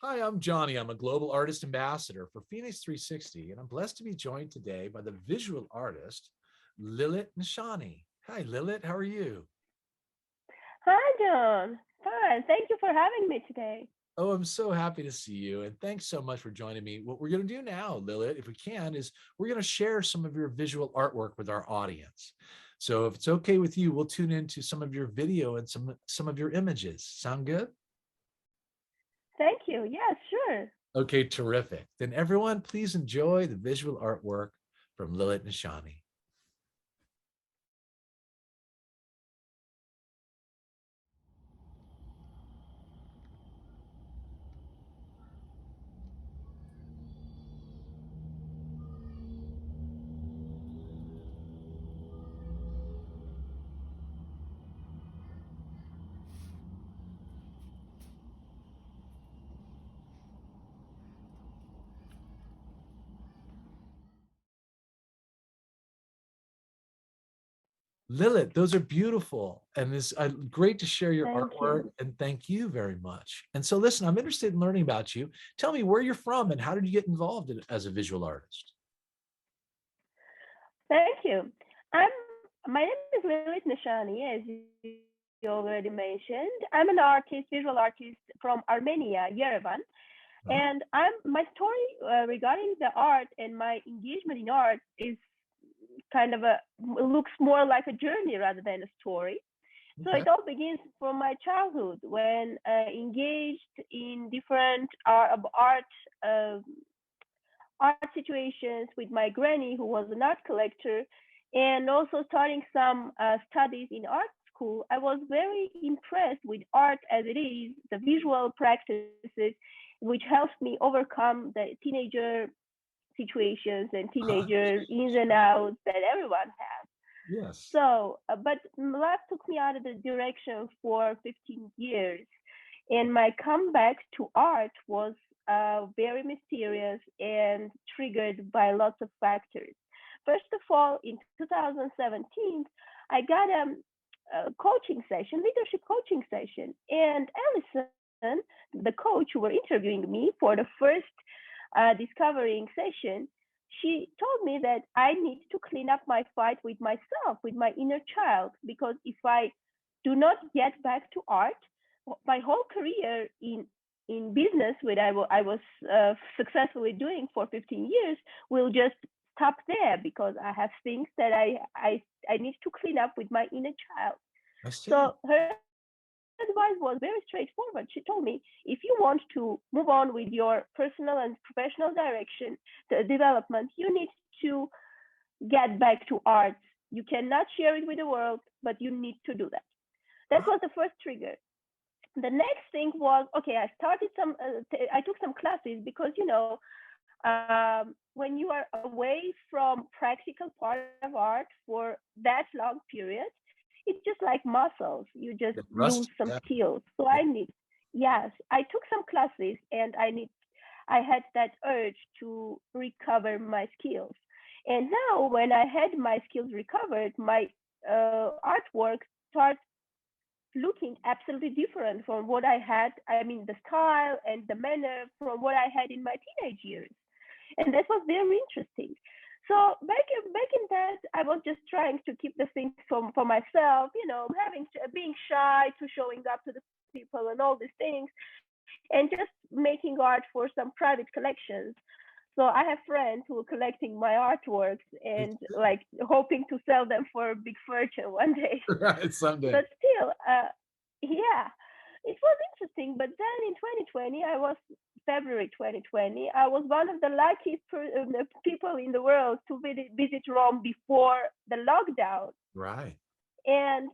Hi, I'm Johnny. I'm a global artist ambassador for FENIX360, and I'm blessed to be joined today by the visual artist, Lilit NSHANI. Hi, Lilit. How are you? Hi, John. Fine. Thank you for having me today. Oh, I'm so happy to see you, and thanks so much for joining me. What we're going to do now, Lilit, if we can, is we're going to share some of your visual artwork with our audience. So if it's okay with you, we'll tune into some of your video and some of your images. Sound good? Thank you. Yes, sure. Okay, terrific. Then everyone, please enjoy the visual artwork from Lilit NSHANI. Lilit, those are beautiful. And it's great to share your Thank artwork. you. And thank you very much. And so, listen, I'm interested in learning about you. Tell me where you're from and how did you get involved as a visual artist? Thank you. I'm My name is Lilit Nishani, as you already mentioned. I'm an artist, visual artist from Armenia, Yerevan. Oh, And my story regarding the art and my engagement in art is kind of looks more like a journey rather than a story. So okay. it all begins from my childhood when I engaged in different uh, art situations with my granny, who was an art collector, and also starting some studies in art school. I was very impressed with art as it is, the visual practices, which helps me overcome the teenager situations and teenager ins and outs that everyone has. Yes. But life took me out of the direction for 15 years. And my comeback to art was very mysterious and triggered by lots of factors. First of all, in 2017, I got a coaching session, leadership coaching session. And Allison, the coach who were interviewing me for the first discovering session, she told me that I need to clean up my fight with myself, with my inner child, because if I do not get back to art, my whole career in business, which I was successfully doing for 15 years, will just stop there because I have things that I need to clean up with my inner child. I see. So her advice was very straightforward. She told me, if you want to move on with your personal and professional direction, the development, you need to get back to art. You cannot share it with the world, but you need to do that. That was the first trigger. The next thing was, okay, I took some classes because, when you are away from practical part of art for that long period, it's just like muscles. You just Get lose rusty. some Yeah. skills. So Yeah. yes, I took some classes and I had that urge to recover my skills. And now when I had my skills recovered, my artwork started looking absolutely different from what I had. I mean, the style and the manner from what I had in my teenage years, and that was very interesting. So back in that, I was just trying to keep the things for myself, being shy to showing up to the people and all these things, and just making art for some private collections. So I have friends who are collecting my artworks and like hoping to sell them for a big fortune one day. Right. Someday. But still, yeah, it was interesting. But then in 2020, February 2020, I was one of the luckiest people in the world to visit Rome before the lockdown. Right. And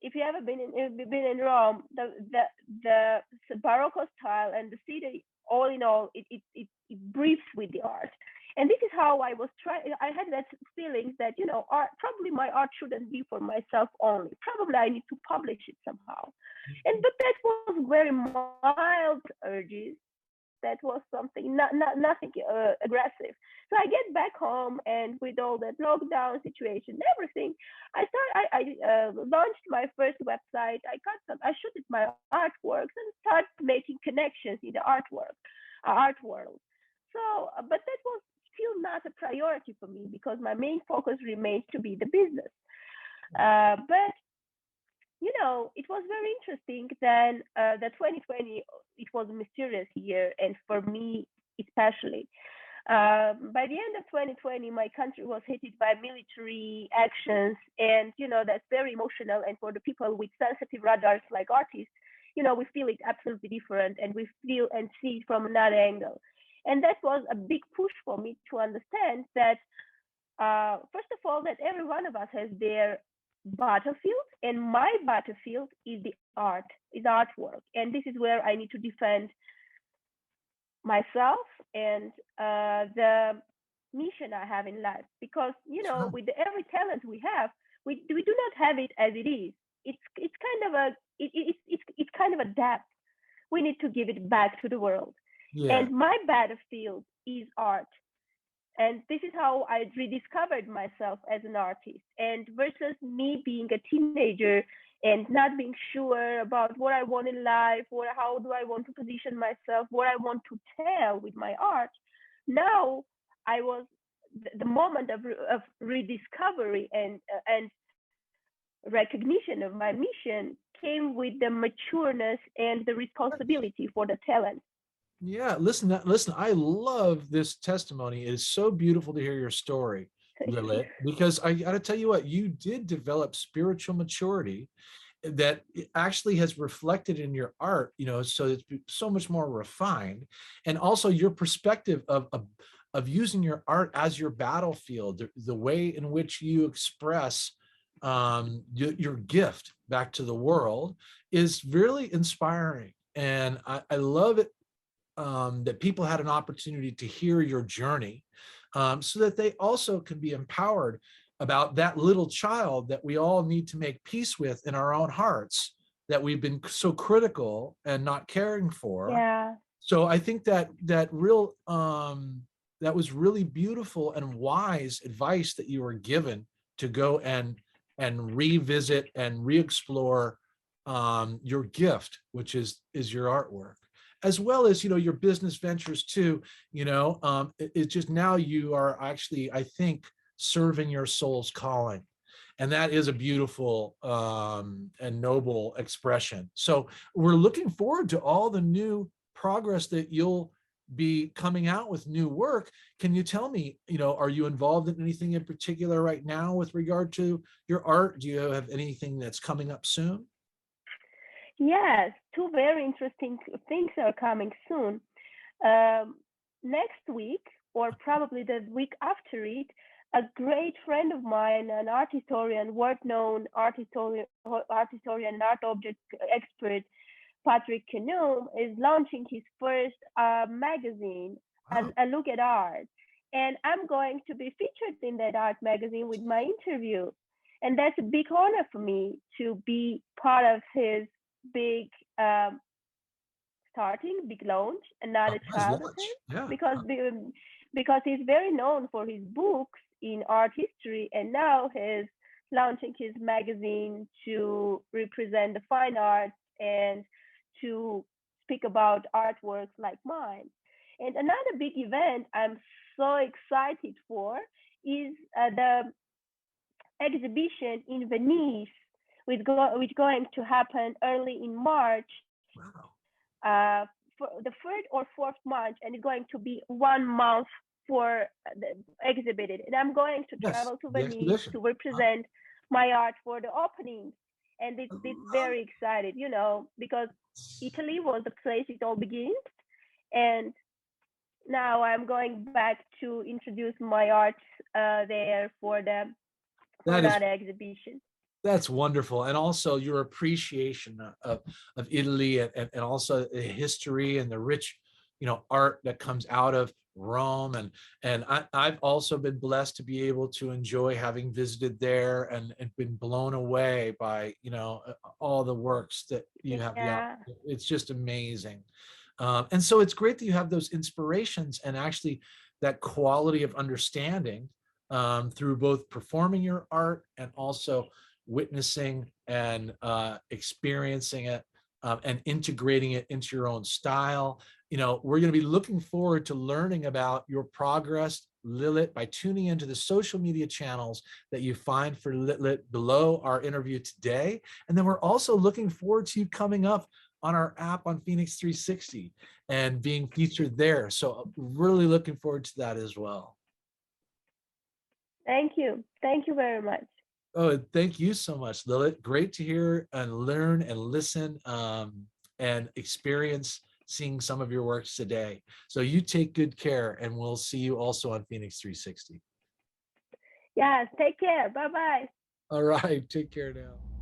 if you ever been in Rome, the Baroque style and the city, all in all, it breathes with the art. And this is how I was trying. I had that feeling that art, probably my art shouldn't be for myself only. Probably I need to publish it somehow. And but that was very mild urges. That was something, nothing aggressive. So I get back home, and with all that lockdown situation, and everything, I launched my first website. I shooted my artworks and started making connections in the art world. So, but that was still not a priority for me because my main focus remains to be the business. But it was very interesting. Then the 2020, it was a mysterious year, and for me especially. By the end of 2020, my country was hit by military actions, and that's very emotional. And for the people with sensitive radars like artists, we feel it absolutely different, and we feel and see it from another angle. And that was a big push for me to understand that, first of all, that every one of us has their battlefield, and my battlefield is the art, is artwork, and this is where I need to defend myself and the mission I have in life. Because Sure. with every talent we have, we do not have it as it is. It's kind of a it's kind of a debt. We need to give it back to the world. Yeah. And my battlefield is art. And this is how I rediscovered myself as an artist. And versus me being a teenager and not being sure about what I want in life, or how do I want to position myself, what I want to tell with my art. Now I was the moment of rediscovery and recognition of my mission came with the matureness and the responsibility for the talent. Yeah, listen, I love this testimony. It is so beautiful to hear your story, Thank you. Lilit, because I got to tell you what, you did develop spiritual maturity that actually has reflected in your art, so it's so much more refined. And also your perspective of using your art as your battlefield, the way in which you express your gift back to the world is really inspiring. And I love it, that people had an opportunity to hear your journey, so that they also can be empowered about that little child that we all need to make peace with in our own hearts, that we've been so critical and not caring for. Yeah. So I think that that was really beautiful and wise advice that you were given to go and revisit and re-explore your gift, which is your artwork, as well as your business ventures too. It's just now you are actually, I think, serving your soul's calling, and that is a beautiful and noble expression. So we're looking forward to all the new progress that you'll be coming out with, new work. Can you tell me, are you involved in anything in particular right now with regard to your art? Do you have anything that's coming up soon? Yes, two very interesting things are coming soon. Um, Next week, or probably the week after it, a great friend of mine, an art historian, world-known art historian, art object expert, Patrick Canum, is launching his first magazine, Wow. a look at art. And I'm going to be featured in that art magazine with my interview. And that's a big honor for me to be part of his big big launch, another Nice child of launch. his, Yeah. because he's very known for his books in art history, and now he's launching his magazine to represent the fine arts and to speak about artworks like mine. And another big event I'm so excited for is the exhibition in Venice, which going to happen early in March, Wow. for the third or fourth March, and it's going to be 1 month for the exhibited. And I'm going to Yes, travel to the Venice exhibition. to represent my art for the opening. And I it's love very excited, because Italy was the place it all begins. And now I'm going back to introduce my art there for that is another exhibition. That's wonderful. And also your appreciation of Italy, and also the history and the rich, art that comes out of Rome. And I've also been blessed to be able to enjoy having visited there, and been blown away by, all the works that you have. Yeah. It's just amazing. And so it's great that you have those inspirations and actually that quality of understanding, through both performing your art and also witnessing and experiencing it, and integrating it into your own style. We're going to be looking forward to learning about your progress, Lilit, by tuning into the social media channels that you find for Lilit below our interview today. And then we're also looking forward to you coming up on our app on FENIX360 and being featured there. So really looking forward to that as well. Thank you. Thank you very much. Oh, thank you so much, Lilit. Great to hear and learn and listen, and experience seeing some of your works today. So you take good care, and we'll see you also on FENIX360. Yes, take care. Bye-bye. All right, take care now.